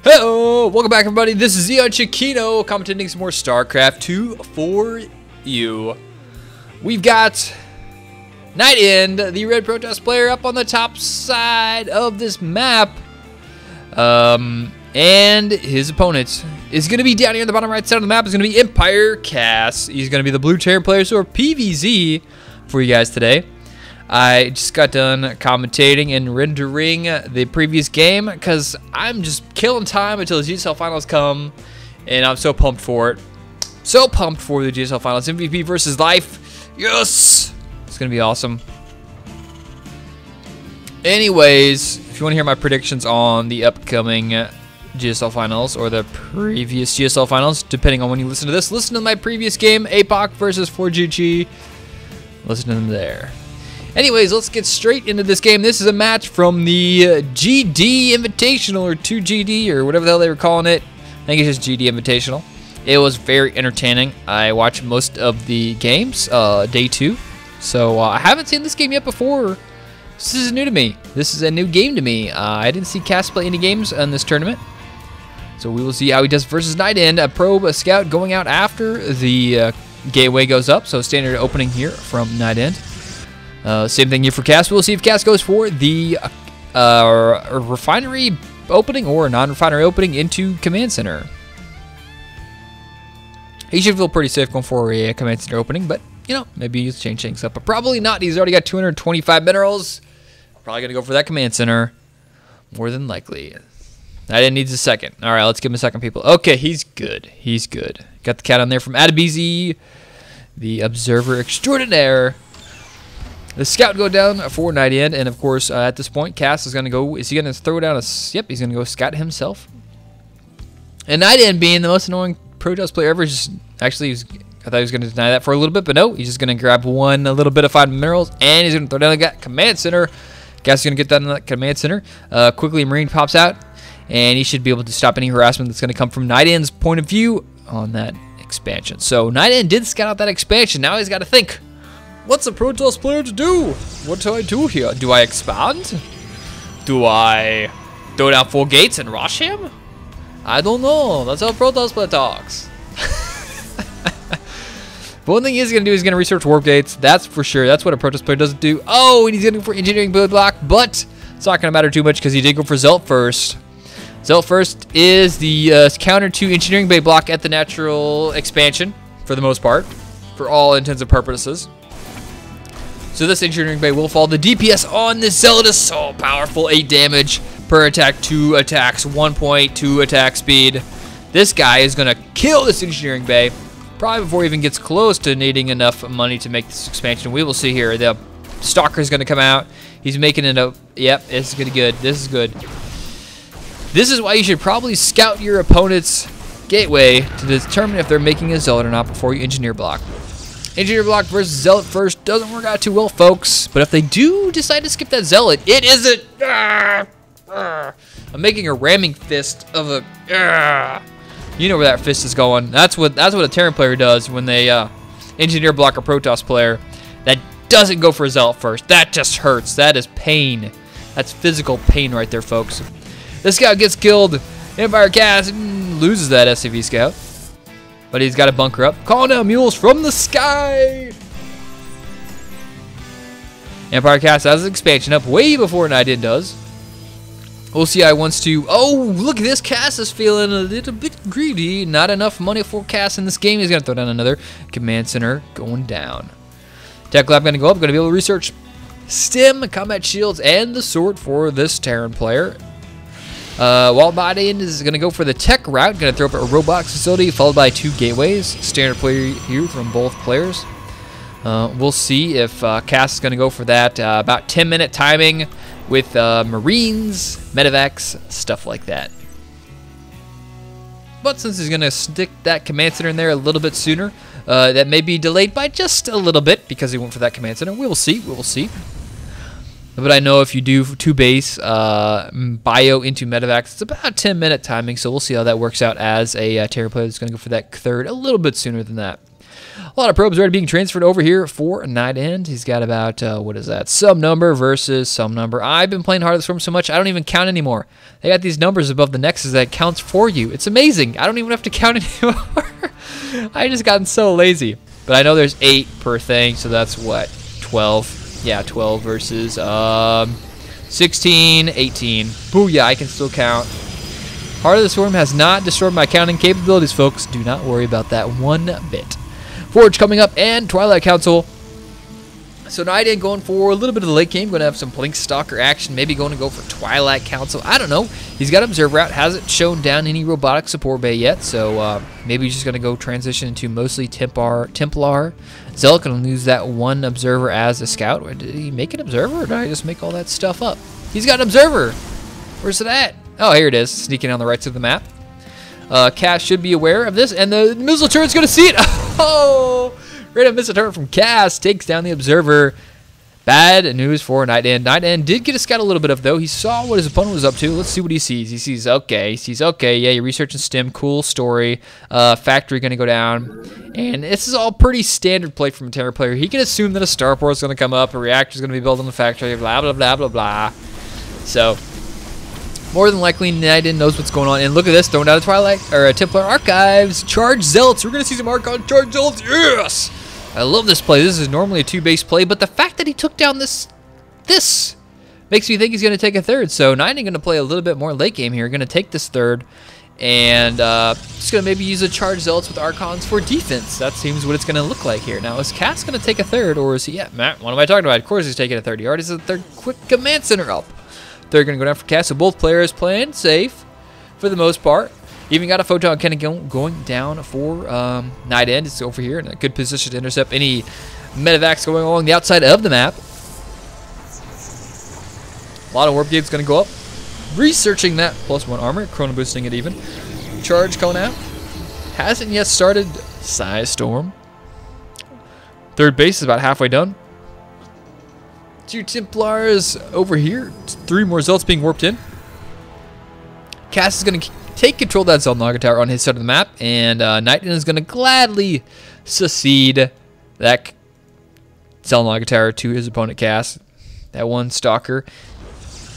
Hello, welcome back everybody. This is EonShiKeno commentating some more Starcraft 2 for you. We've got NightEnd, the red Protoss player, up on the top side of this map. And his opponent is going to be down here on the bottom right side of the map. Is going to be Empire Cass. He's going to be the blue Terran player, so PVZ for you guys today. I just got done commentating and rendering the previous game because I'm just killing time until the GSL finals come, and I'm so pumped for it. So pumped for the GSL finals. MVP versus life. Yes! It's going to be awesome. Anyways, if you want to hear my predictions on the upcoming GSL finals or the previous GSL finals, depending on when you listen to this, listen to my previous game, APOC versus 4GG. Listen to them there. Anyways, let's get straight into this game. This is a match from the GD Invitational, or 2GD, or whatever the hell they were calling it. I think it's just GD Invitational. It was very entertaining. I watched most of the games, day 2. So I haven't seen this game yet before. This is new to me. This is a new game to me. I didn't see Cass play any games in this tournament. So we will see how he does versus NightEnd. A probe, a scout going out after the gateway goes up. So standard opening here from NightEnd. Same thing here for Cass. We'll see if Cass goes for the refinery opening or non-refinery opening into command center. He should feel pretty safe going for a command center opening, but you know, maybe he'll change things up. But probably not. He's already got 225 minerals. Probably gonna go for that command center, more than likely. NightEnd needs a second. All right, let's give him a second, people. Okay, he's good. He's good. Got the cat on there from Adabizi, the observer extraordinaire. The scout go down for NightEnd, and of course, at this point, Cass is going to go. Is he going to throw down a? Yep, he's going to go scout himself. And NightEnd, being the most annoying Protoss player ever, just actually, I thought he was going to deny that for a little bit, but no, he's just going to grab a little bit of 5 minerals, and he's going to throw down the command center. Cass is going to get that in that command center. Quickly, Marine pops out, and he should be able to stop any harassment that's going to come from NightEnd's point of view on that expansion. So NightEnd did scout out that expansion. Now he's got to think. What's a Protoss player to do? What do I do here? Do I expand? Do I throw down 4 gates and rush him? I don't know. That's how Protoss player talks. But one thing he's going to do is going to research warp gates. That's for sure. That's what a Protoss player doesn't do. Oh, and he's going to go for engineering build block, but it's not going to matter too much because he did go for Zealot first. Zealot first is the counter to engineering bay block at the natural expansion for the most part, for all intents and purposes. So this engineering bay will fall. The DPS on this Zealot is so powerful. 8 damage per attack, 2 attacks, 1.2 attack speed. This guy is going to kill this engineering bay probably before he even gets close to needing enough money to make this expansion. We will see here. The Stalker is going to come out. He's making it up. Yep, this is going to be good. This is good. This is why you should probably scout your opponent's gateway to determine if they're making a Zealot or not before you engineer block. Engineer block versus Zealot first doesn't work out too well, folks. But if they do decide to skip that Zealot, it isn't. I'm making a ramming fist of a. You know where that fist is going. That's what a Terran player does when they engineer block a Protoss player that doesn't go for a Zealot first. That just hurts. That is pain. That's physical pain right there, folks. This scout gets killed. Empire Cass loses that SCV scout. But he's got a bunker up. Calling down mules from the sky. Empire Cass has his expansion up way before NightEnd does. We'll see how he wants to. Oh, look at this. Cass is feeling a little bit greedy. Not enough money for Cass in this game. He's going to throw down another command center going down. Tech lab going to go up. Going to be able to research stim, combat shields, and the sword for this Terran player. NightEnd is going to go for the tech route. Going to throw up a robotics facility followed by 2 gateways. Standard player here from both players. We'll see if Cass is going to go for that. About 10-minute timing with Marines, medevacs, stuff like that. But since he's going to stick that command center in there a little bit sooner, that may be delayed by just a little bit because he went for that command center. We will see. We will see. But I know if you do 2 base bio into medevacs, it's about 10-minute timing, so we'll see how that works out as a Terran player that's going to go for that third a little bit sooner than that. A lot of probes already being transferred over here for NightEnd. He's got about, what is that? Some number versus some number. I've been playing Heart of the Swarm so much, I don't even count anymore. They got these numbers above the nexus that counts for you. It's amazing. I don't even have to count anymore. I just gotten so lazy. But I know there's 8 per thing, so that's what? 12. Yeah, 12 versus 16, 18. Booyah, I can still count. Heart of the Swarm has not destroyed my counting capabilities, folks. Do not worry about that one bit. Forge coming up and Twilight Council. So NightEnd going for a little bit of the late game. Going to have some Blink Stalker action. Maybe going to go for Twilight Council. I don't know. He's got Observer out. Hasn't shown down any robotic support bay yet. So maybe he's just going to go transition into mostly Templar. Zealot going to lose that one Observer as a scout. Or did he make an Observer or did I just make all that stuff up? He's got an Observer. Where's it at? Oh, here it is. Sneaking on the right side of the map. Cass should be aware of this. And the missile turret's going to see it. Oh! Random missile turret from Cass takes down the Observer. Bad news for NightEnd. NightEnd did get a scout a little bit of, though. He saw what his opponent was up to. Let's see what he sees. He sees, okay. He sees, okay, yeah, you're researching STEM. Cool story. Factory going to go down. And this is all pretty standard play from a Terran player. He can assume that a starport is going to come up. A reactor is going to be built on the factory. Blah, blah, blah, blah, blah. So, more than likely, NightEnd knows what's going on. And look at this, throwing down a Twilight, or a Templar Archives. Charge Zealots. We're going to see some Archon Charge Zealots. Yes! I love this play. This is normally a 2-base play, but the fact that he took down this makes me think he's going to take a third. So NightEnd going to play a little bit more late game here. Going to take this third, and just going to maybe use a Charge Zealots with Archons for defense. That seems what it's going to look like here. Now, is Cass going to take a third, or is he? Yeah, Matt, what am I talking about? Of course he's taking a third. He already has a third quick command center up. They're going to go down for Cass. So both players playing safe for the most part. Even got a Photon Cannon going down for NightEnd. It's over here in a good position to intercept any medevacs going along the outside of the map. A lot of warp gates going to go up. Researching that +1 armor. Chrono boosting it even. Charge going out. Hasn't yet started Size Storm. Third base is about halfway done. 2 Templars over here. 3 more Zealots being warped in. Cass is going to take control of that Zealot Naga Tower on his side of the map, and NightEnd is going to gladly succeed that Zealot Naga Tower to his opponent Cass. That one Stalker,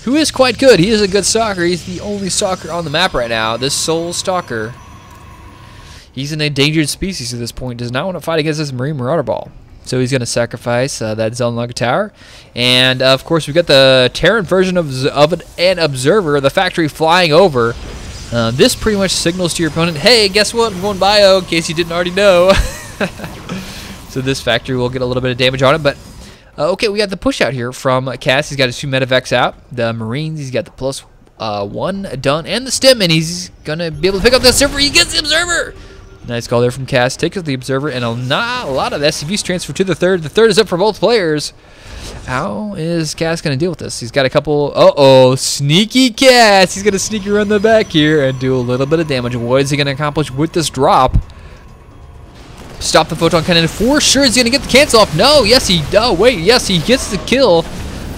who is quite good. He is a good Stalker. He's the only Stalker on the map right now. This sole Stalker. He's an endangered species at this point. Does not want to fight against this Marine Marauder Ball. So he's going to sacrifice that Zealot Naga Tower. And, of course, we've got the Terran version of an Observer, the factory flying over. This pretty much signals to your opponent, hey, guess what? I'm going bio, in case you didn't already know. So this factory will get a little bit of damage on it. But, okay, we got the push out here from Cass. He's got his 2 medevacs out. The Marines, he's got the +1 done. And the stem, and he's going to be able to pick up the Observer. He gets the Observer! Nice call there from Cass. Takes out the Observer, and a lot of SCVs transfer to the third. The third is up for both players. How is Cass going to deal with this? He's got a couple... Uh-oh, sneaky Cass. He's going to sneaky around the back here and do a little bit of damage. What is he going to accomplish with this drop? Stop the Photon Cannon. For sure he's going to get the cancel off. No, yes, he... Oh, wait, yes, he gets the kill.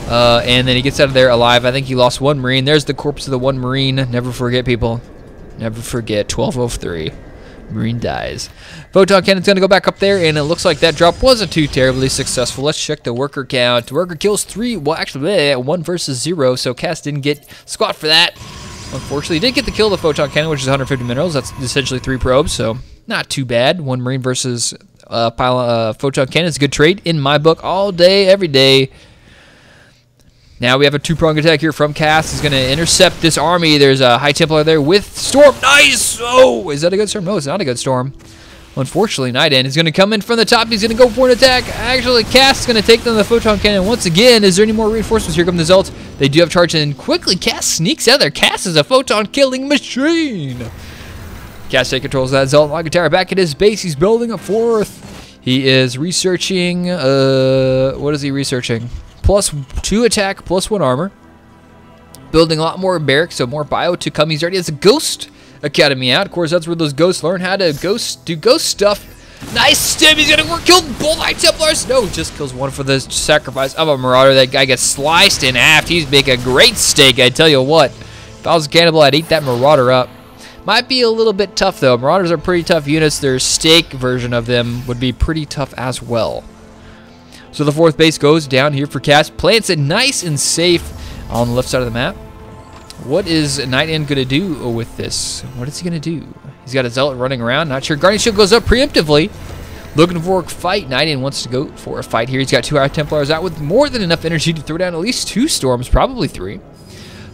And then he gets out of there alive. I think he lost 1 Marine. There's the corpse of the 1 Marine. Never forget, people. Never forget. 1203. Marine dies. Photon Cannon's going to go back up there, and it looks like that drop wasn't too terribly successful. Let's check the worker count. Worker kills 3. Well, actually, 1 versus 0, so Cass didn't get squat for that. Unfortunately, he did get the kill of the Photon Cannon, which is 150 minerals. That's essentially 3 probes, so not too bad. 1 Marine versus Photon Cannon is a good trade in my book all day, every day. Now we have a 2-pronged attack here from Cass. He's going to intercept this army. There's a High Templar there with Storm. Nice! Oh, is that a good storm? No, it's not a good storm. Unfortunately, NightEnd is going to come in from the top. He's going to go for an attack. Actually, Cass is going to take down the Photon Cannon once again. Is there any more reinforcements? Here come the Zealots. They do have charge in quickly. Cass sneaks out there. Cass is a photon killing machine. Cass takes control of that Zealot Naga Tower back at his base. He's building a 4th. He is researching. What is he researching? +2 attack, +1 armor. Building a lot more barracks, so more bio to come. He's already has a Ghost Academy out. Of course, that's where those ghosts learn how to do ghost stuff. Nice stim. He's going to kill both High Templars. No, just kills 1 for the sacrifice of a Marauder. That guy gets sliced in half. He's making a great steak, I tell you what. If I was a cannibal, I'd eat that Marauder up. Might be a little bit tough, though. Marauders are pretty tough units. Their stake version of them would be pretty tough as well. So the 4th base goes down here for Cast. Plants it nice and safe on the left side of the map. What is NightEnd going to do with this? What is he going to do? He's got a Zealot running around. Not sure. Guardian Shield goes up preemptively. Looking for a fight. NightEnd wants to go for a fight here. He's got 2 High Templars out with more than enough energy to throw down at least 2 Storms, probably 3.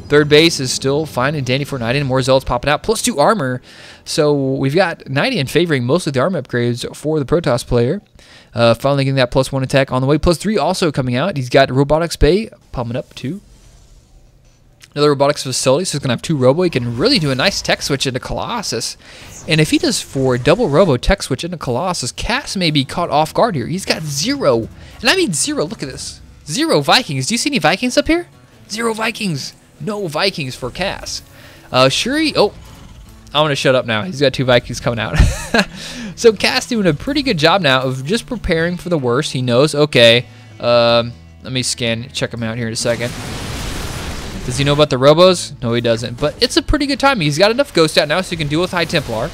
3rd base is still fine and dandy for NightEnd. More Zealots popping out, plus 2 armor. So we've got NightEnd favoring most of the armor upgrades for the Protoss player. Finally getting that plus 1 attack on the way. Plus 3 also coming out. He's got Robotics Bay pumping up too. Another robotics facility, so he's going to have 2 robo. He can really do a nice tech switch into Colossus. And if he does 4 double robo tech switch into Colossus, Cass may be caught off guard here. He's got 0. And I mean 0. Look at this. 0 Vikings. Do you see any Vikings up here? 0 Vikings. No Vikings for Cass. Shuri. Oh, I'm going to shut up now. He's got 2 Vikings coming out. So Cass doing a pretty good job now of just preparing for the worst. He knows, okay, let me check him out here in a second. Does he know about the robos? No, he doesn't. But it's a pretty good time. He's got enough Ghost out now so he can deal with High Templar.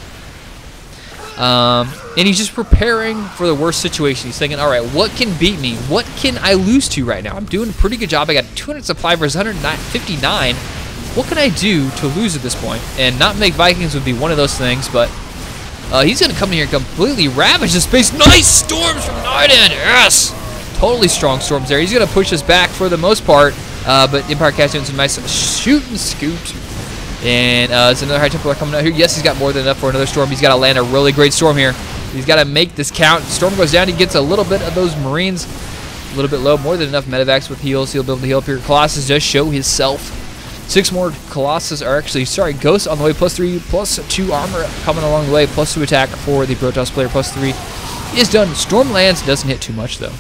And he's just preparing for the worst situation. He's thinking, all right, what can beat me? What can I lose to right now? I'm doing a pretty good job. I got 200 supply versus 159. What can I do to lose at this point? And not make Vikings would be one of those things, but he's going to come in here and completely ravage the space. Nice Storms from NightEnd. Yes! Totally strong Storms there. He's going to push us back for the most part. But Empire Cast doing some nice shoot and scoot. And there's another High Templar coming out here. Yes, he's got more than enough for another Storm. He's got to land a really great Storm here. He's got to make this count. Storm goes down. He gets a little bit of those Marines. A little bit low. More than enough medevacs with heals. He'll be able to heal up here. Colossus does show himself. 6 more Colossus are actually, Ghosts on the way. Plus 3, plus 2 armor coming along the way. Plus 2 attack for the Protoss player. Plus 3 is done. Storm lands. Doesn't hit too much, though.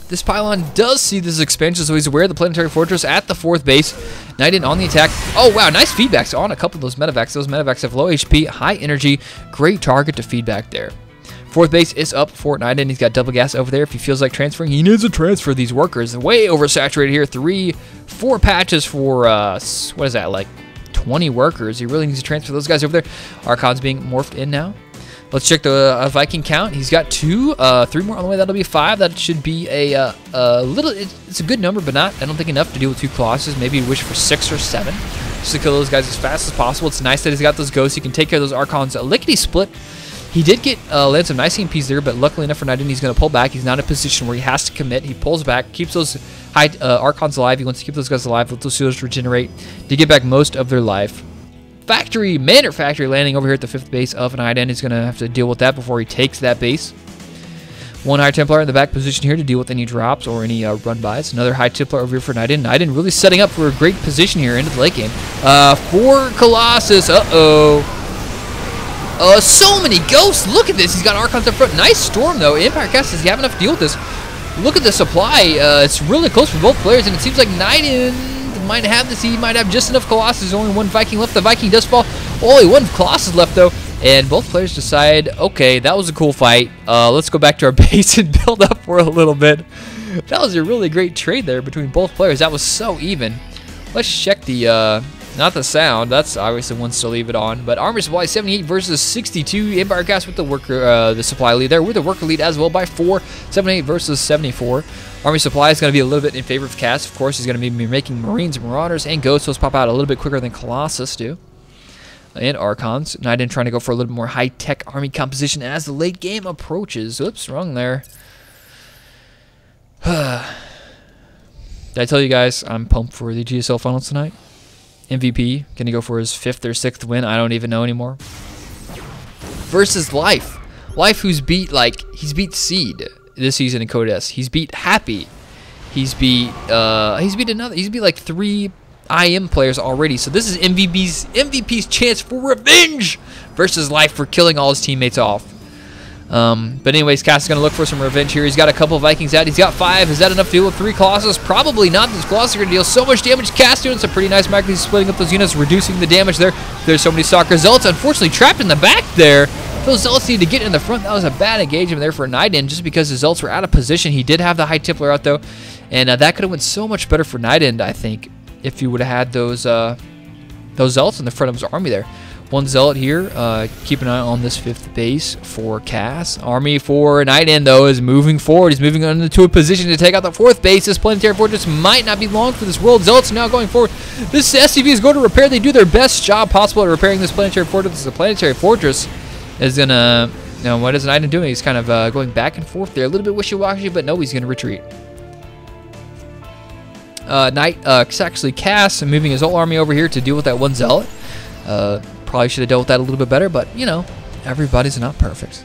This pylon does see this expansion, so he's aware of the planetary fortress at the 4th base. NightEnd on the attack. Oh, wow, nice feedbacks on a couple of those medevacs. Those medevacs have low HP, high energy, great target to feedback there. 4th base is up for NightEnd. He's got double gas over there. If he feels like transferring, he needs to transfer these workers. Way oversaturated here. 3, 4 patches for, what is that, like 20 workers. He really needs to transfer those guys over there. Archon's being morphed in now. Let's check the Viking count. He's got 2, 3 more on the way. That'll be 5. That should be a little. It's a good number, but not. I don't think enough to deal with 2 Colossus. Maybe wish for 6 or 7, just to kill those guys as fast as possible. It's nice that he's got those ghosts. He can take care of those Archons. Lickety split. He did get land some nice EMPs there, but luckily enough for NightEnd, he's going to pull back. He's not in a position where he has to commit. He pulls back, keeps those high Archons alive. He wants to keep those guys alive. Let those shields regenerate to get back most of their life. Manor Factory landing over here at the 5th base of NightEnd. He's going to have to deal with that before he takes that base. 1 High Templar in the back position here to deal with any drops or any run-bys. Another High Templar over here for NightEnd. NightEnd really setting up for a great position here into the late game. 4 Colossus. Uh-oh. So many ghosts. Look at this. He's got Archons up front. Nice Storm, though. Empire Cast does he have enough to deal with this. Look at the supply. It's really close for both players, and it seems like NightEnd might have this. He might have just enough Colossus. Only 1 Viking left. The Viking does fall. Only 1 Colossus left, though. And both players decide, okay, that was a cool fight. Let's go back to our base and build up for a little bit. That was a really great trade there between both players. That was so even. Let's check the, not the sound. That's obviously one to leave it on. But armor supply 78 versus 62. Empire Cast with the worker, the supply lead there. With the worker lead as well by 4. 78 versus 74. Army supply is going to be a little bit in favor of Cass. Of course, he's going to be making Marines, Marauders, and Ghosts. Those pop out a little bit quicker than Colossus do. And Archons. NightEnd trying to go for a little bit more high-tech army composition as the late game approaches. Oops, wrong there. Did I tell you guys I'm pumped for the GSL finals tonight? MVP, going to go for his 5th or 6th win. I don't even know anymore. Versus Life. Life who's beat, he's beat Seed this season in Code S. He's beat Happy. He's beat like 3 IM players already. So this is MVP's chance for revenge versus Life for killing all his teammates off. But anyways, Cass is going to look for some revenge here. He's got a couple Vikings out. He's got 5. Is that enough to deal with 3 Colossus? Probably not. These Colossus are going to deal so much damage. Cass doing some pretty nice micro splitting up those units, reducing the damage there. There's so many Stalker Zealots, unfortunately, trapped in the back there. Those Zealots need to get in the front. That was a bad engagement there for NightEnd just because the Zealots were out of position. He did have the High Templar out, though. And that could have went so much better for NightEnd, I think, if you would have had those those zealots in the front of his army there. One zealot here. Keep an eye on this 5th base for Cass. Army for NightEnd, though, is moving forward. He's moving into a position to take out the 4th base. This planetary fortress might not be long for this world. Zealots are now going forward. This SCV is going to repair. They do their best job possible at repairing this planetary fortress. The planetary fortress is going to... Now, what is NightEnd doing? He's kind of going back and forth there. A little bit wishy-washy, but no, he's going to retreat. Actually, Cass moving his whole army over here to deal with that one zealot. Probably should have dealt with that a little bit better, but, you know, everybody's not perfect.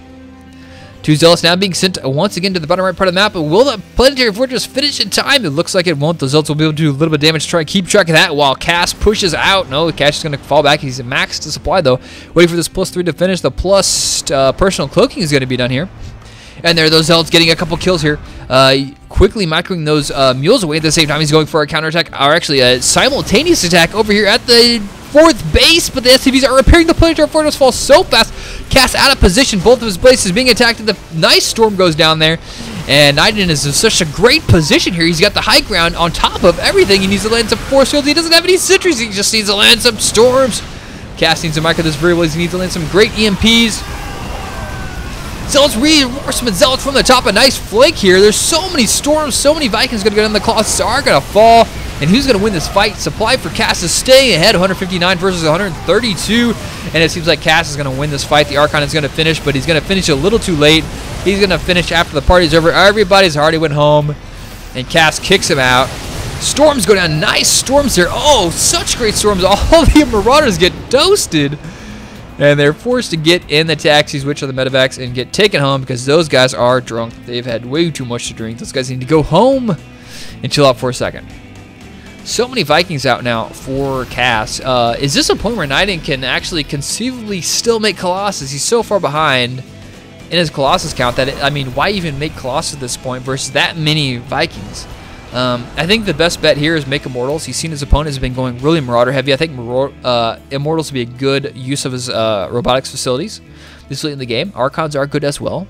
2 zealots now being sent once again to the bottom right part of the map. But will the planetary fortress finish in time? It looks like it won't. The zealots will be able to do a little bit of damage to try and keep track of that while Cass pushes out. No, Cass is going to fall back. He's maxed to supply, though. Waiting for this +3 to finish. The plus personal cloaking is going to be done here. And there are those zealots getting a couple kills here. Quickly microing those mules away at the same time. He's going for a counterattack, or actually a simultaneous attack over here at the 4th base, but the SCVs are repairing the planetary fortress. Falls so fast. Cass out of position. Both of his bases being attacked. And the nice storm goes down there. And NightEnd is in such a great position here. He's got the high ground on top of everything. He needs to land some force fields. He doesn't have any sentries. He just needs to land some storms. Cass needs to micro this very well. He needs to land some great EMPs. Zealots reinforcement. Zealots from the top. A nice flank here. There's so many storms. So many Vikings going to go down. The Colossus are going to fall. And who's going to win this fight? Supply for Cass is staying ahead, 159 versus 132. And it seems like Cass is going to win this fight. The Archon is going to finish, but he's going to finish a little too late. He's going to finish after the party's over. Everybody's already went home. And Cass kicks him out. Storms go down. Nice storms there. Oh, such great storms. All the Marauders get toasted. And they're forced to get in the taxis, which are the medevacs, and get taken home because those guys are drunk. They've had way too much to drink. Those guys need to go home and chill out for a second. So many Vikings out now for Cass. Is this a point where NightEnd can actually conceivably still make Colossus? He's so far behind in his Colossus count that, I mean, why even make Colossus at this point versus that many Vikings? I think the best bet here is make Immortals. He's seen his opponent has been going really Marauder heavy. I think Immortals would be a good use of his robotics facilities this late in the game. Archons are good as well.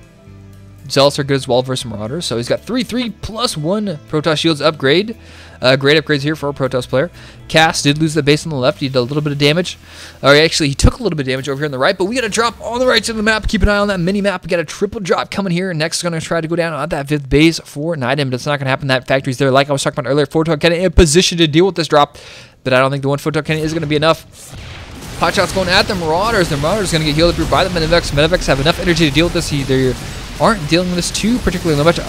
Zealots are good as well versus Marauders. So he's got 3/3 plus 1 Protoss shields upgrade. Great upgrades here for a Protoss player. Cass did lose the base on the left. He did a little bit of damage. Actually, he took a little bit of damage over here on the right, but we got a drop on the right side of the map. Keep an eye on that mini map. We got a triple drop coming here. Next, going to try to go down on that 5th base for NightEnd, but it's not going to happen. That factory's there. Like I was talking about earlier, Photon Cannon in position to deal with this drop, but I don't think the 1 Photon Cannon is going to be enough. Hotshots going at the Marauders. The Marauders are going to get healed up here by the Medevacs. Medevacs have enough energy to deal with this. They aren't dealing with this too particularly much.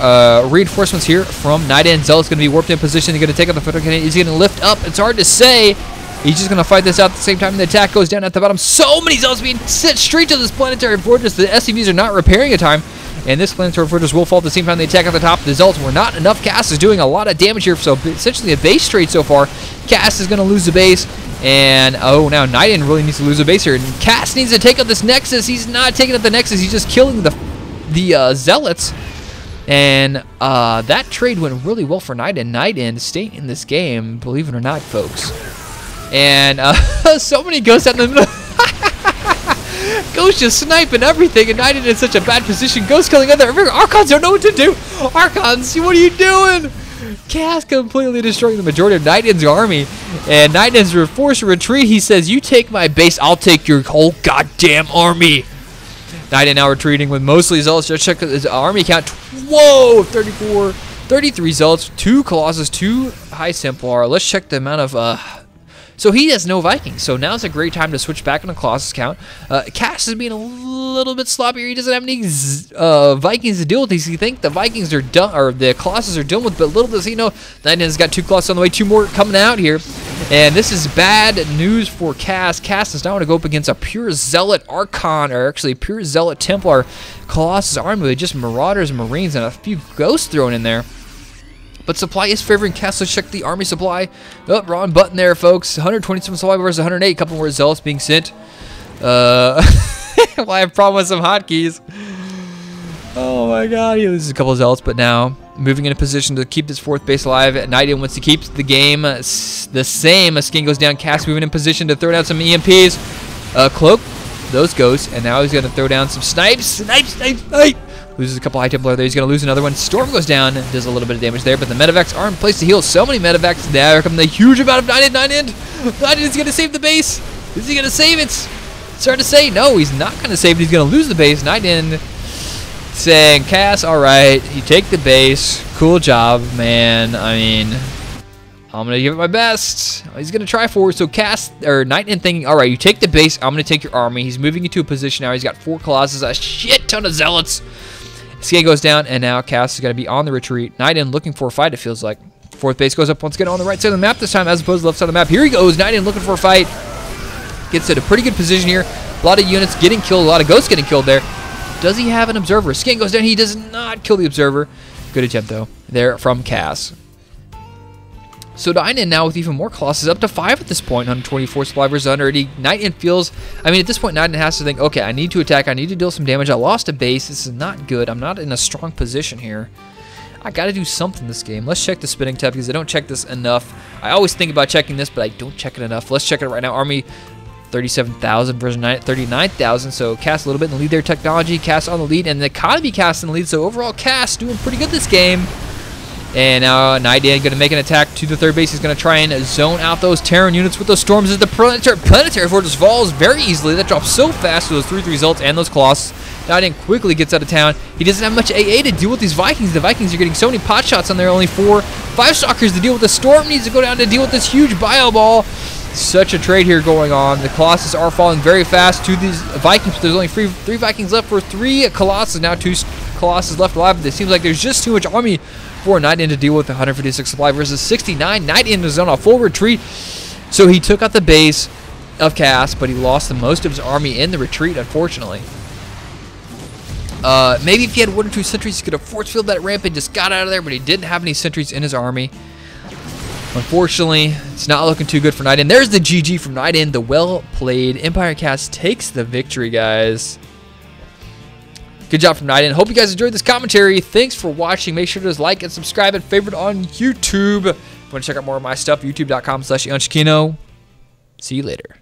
Reinforcements here from NightEnd. Zealot's going to be warped in position. They're going to take out the Photon Cannon. He's going to lift up. It's hard to say. He's just going to fight this out at the same time. The attack goes down at the bottom. So many Zealots being sent straight to this planetary fortress. The SCVs are not repairing in time. And this planetary fortress will fall at the same time they attack at the top. The Zealots were not enough. Cass is doing a lot of damage here. So essentially a base trade so far. Cass is going to lose the base. And, oh, now NightEnd really needs to lose a base here. And Cass needs to take out this Nexus. He's not taking out the Nexus. He's just killing the Zealots. And that trade went really well for NightEnd. NightEnd staying in this game, believe it or not, folks. And so many ghosts out in the middle. Ghosts just sniping everything, and NightEnd in such a bad position. Ghosts killing other Archons don't know what to do. Archons, what are you doing? Cass completely destroying the majority of NightEnd's army, and NightEnd's forced to retreat. He says, "You take my base, I'll take your whole goddamn army." NightEnd now retreating with mostly Zealots. Just check his army count. Whoa, 34, 33 Zealots, 2 Colossus, 2 High Templar. Let's check the amount of so he has no Vikings, so now's a great time to switch back on the Colossus count. Cass is being a little bit sloppier. He doesn't have any Vikings to deal with these. You think the Vikings are done, or the Colossus are done with, but little does he know, NightEnd's got 2 Colossus on the way, 2 more coming out here. And this is bad news for Cass. Cass does not want to go up against a pure Zealot Archon, or actually pure Zealot Templar Colossus army with just Marauders and Marines and a few Ghosts thrown in there. But supply is favoring Cass. Let's check the army supply. Oh, wrong button there, folks. 127 supply versus 108. A couple more Zealots being sent. Well, I have a problem with some hotkeys. Oh my god, he loses a couple of Zealots, but now moving in a position to keep this 4th base alive. NightEnd wants to keep the game the same. A skin goes down. Cass moving in position to throw down some EMPs. Cloak those ghosts, and now he's going to throw down some snipes. Snipe! Loses a couple high Templar there. He's going to lose another one. Storm goes down. Does a little bit of damage there, but the medevacs are in place to heal. So many medevacs. There come the huge amount of NightEnd. NightEnd is going to save the base. Is he going to save it? It's hard to say. No, he's not going to save it. He's going to lose the base. NightEnd saying, Cass, all right, you take the base. Cool job, man. I mean, I'm going to give it my best. He's going to try forward. So Cass, or NightEnd thinking, all right, you take the base. I'm going to take your army. He's moving into a position now. He's got 4 Colossus, a shit ton of Zealots. Skate goes down, and now Cass is going to be on the retreat. NightEnd looking for a fight, it feels like. 4th base goes up once again on the right side of the map this time, as opposed to the left side of the map. Here he goes. NightEnd looking for a fight. Gets to a pretty good position here. A lot of units getting killed. A lot of ghosts getting killed there. Does he have an observer? Skin goes down. He does not kill the observer. Good attempt, though, there from Cass. So NightEnd now with even more Colossus, up to 5 at this point, 124 supply versus 180. NightEnd feels, I mean, at this point, NightEnd has to think, okay, I need to attack. I need to deal some damage. I lost a base. This is not good. I'm not in a strong position here. I got to do something this game. Let's check the spinning tab because I don't check this enough. I always think about checking this, but I don't check it enough. Let's check it right now. Army 37,000 versus 39,000. So Cass a little bit in the lead there. Technology, Cass on the lead, and the economy Cass in the lead. So overall, Cass doing pretty good this game. And now NightEnd going to make an attack to the 3rd base. He's going to try and zone out those Terran units with those storms as the planetary fortress falls very easily. That drops so fast with those 3 results and those Colossus. NightEnd quickly gets out of town. He doesn't have much AA to deal with these Vikings. The Vikings are getting so many pot shots on there. Only 4 5-stalkers to deal with. The Storm needs to go down to deal with this huge bio ball. Such a trade here going on. The Colossus are falling very fast to these Vikings. There's only 3 Vikings left for 3 Colossus. Now 2 Colossus left alive. But it seems like there's just too much army for NightEnd to deal with. 156 supply versus 69. NightEnd is on a full retreat. So he took out the base of Cass, but he lost the most of his army in the retreat, unfortunately. Maybe if he had 1 or 2 sentries, he could have force fielded that ramp and just got out of there, but he didn't have any sentries in his army. Unfortunately, it's not looking too good for NightEnd. There's the GG from NightEnd, the well played. Empire Cass takes the victory, guys. Good job from NightEnd. Hope you guys enjoyed this commentary. Thanks for watching. Make sure to like and subscribe and favorite on YouTube. If you want to check out more of my stuff, youtube.com/EonShiKeno. See you later.